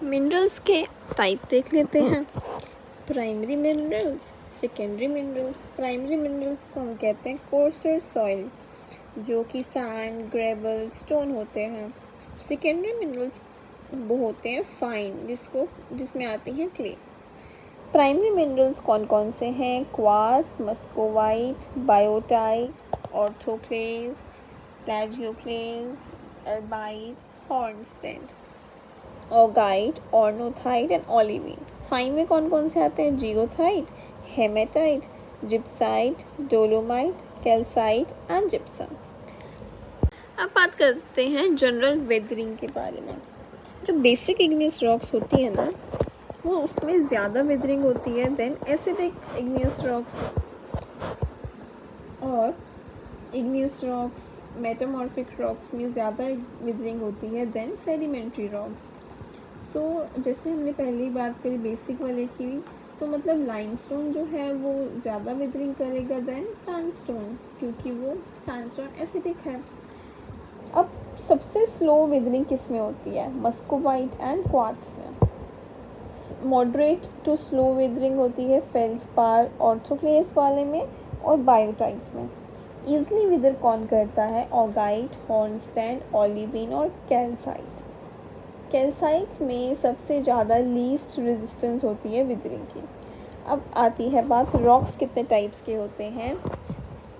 Minerals के type देख लेते हैं। Primary minerals, secondary minerals. Primary minerals को हम कहते हैं कोर्सर सॉइल, जो कि सैंड, ग्रेवल, स्टोन होते हैं। सेकेंडरी मिनरल्स वो होते हैं फाइन, जिसमें आती हैं क्ले। प्राइमरी मिनरल्स कौन कौन से हैं? Quartz, muscovite, biotite, orthoclase, plagioclase, albite, hornblende, augite, ऑर्नोथाइट एंड ओलिवीन। फाइन में कौन कौन से आते हैं? Goethite, hematite, gypsite, dolomite, calcite and gypsum. अब बात करते हैं जनरल वेदरिंग के बारे में। जो बेसिक इग्नियस रॉक्स होती है ना, वो उसमें ज़्यादा वेदरिंग होती है देन एसिडिक इग्नियस रॉक्स, और इग्नियस रॉक्स, मेटामॉर्फिक रॉक्स में ज़्यादा वेदरिंग होती है देन सेडिमेंट्री रॉक्स। तो जैसे हमने पहली बात करी बेसिक वाले की, तो मतलब लाइमस्टोन जो है वो ज़्यादा वेदरिंग करेगा देन सैंडस्टोन, क्योंकि वो सैंडस्टोन एसिडिक है। अब सबसे स्लो वेदरिंग किस में होती है? मस्कोवाइट एंड क्वार्ट्ज में। मॉडरेट टू स्लो वेदरिंग होती है फेल्सपार, ऑर्थोक्लेज वाले में और बायोटाइट में। ईजली विदर कौन करता है? ऑगाइट, हॉर्नस्प्लेंड, ओलिवीन और कैल्साइट। कैल्साइट में सबसे ज़्यादा लीस्ट रेजिस्टेंस होती है विदरिंग की। अब आती है बात, रॉक्स कितने टाइप्स के होते हैं?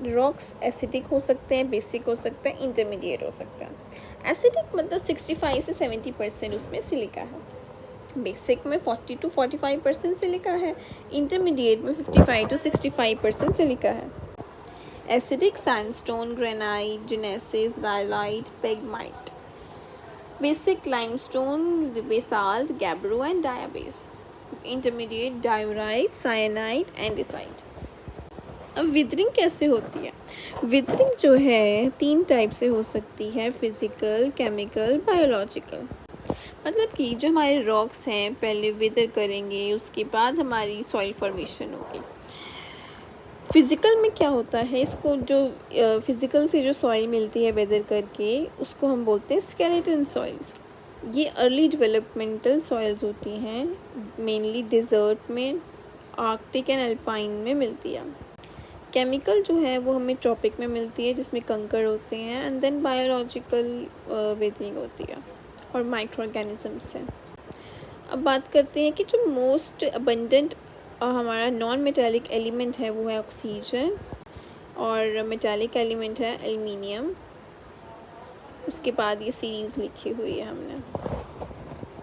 रॉक्स एसिडिक हो सकते हैं, बेसिक हो सकते हैं, इंटरमीडिएट हो सकते हैं। एसिडिक मतलब 65 से 70% उसमें सिलिका है, बेसिक में 40 to 45% सिलिका है, इंटरमीडिएट में 55 to 65% सिलिका है। Acidic sandstone, granite, gneisses, rhyolite, pegmatite. Basic limestone, basalt, gabbro and diabase. Intermediate diorite, syenite, andesite. अब विदरिंग कैसे होती है? विदरिंग जो है 3 टाइप से हो सकती है, फिजिकल, केमिकल, बायोलॉजिकल। मतलब कि जो हमारे रॉक्स हैं पहले विदर करेंगे, उसके बाद हमारी सॉइल फॉर्मेशन होगी। फिज़िकल में क्या होता है, इसको जो फिज़िकल से जो सॉइल मिलती है वेदर करके, उसको हम बोलते हैं स्केलेटन सॉइल्स। ये अर्ली डेवलपमेंटल सॉइल्स होती हैं, मेनली डिज़र्ट में, आर्कटिक एंड अल्पाइन में मिलती है। केमिकल जो है वो हमें ट्रॉपिक में मिलती है, जिसमें कंकर होते हैं, एंड देन बायोलॉजिकल वेदरिंग होती है और माइक्रो ऑर्गेनिजम्स से। अब बात करते हैं कि जो मोस्ट अबंडेंट हमारा नॉन मेटालिक एलिमेंट है वो है ऑक्सीजन, और मेटालिक एलिमेंट है एल्युमिनियम। उसके बाद ये सीरीज़ लिखी हुई है हमने।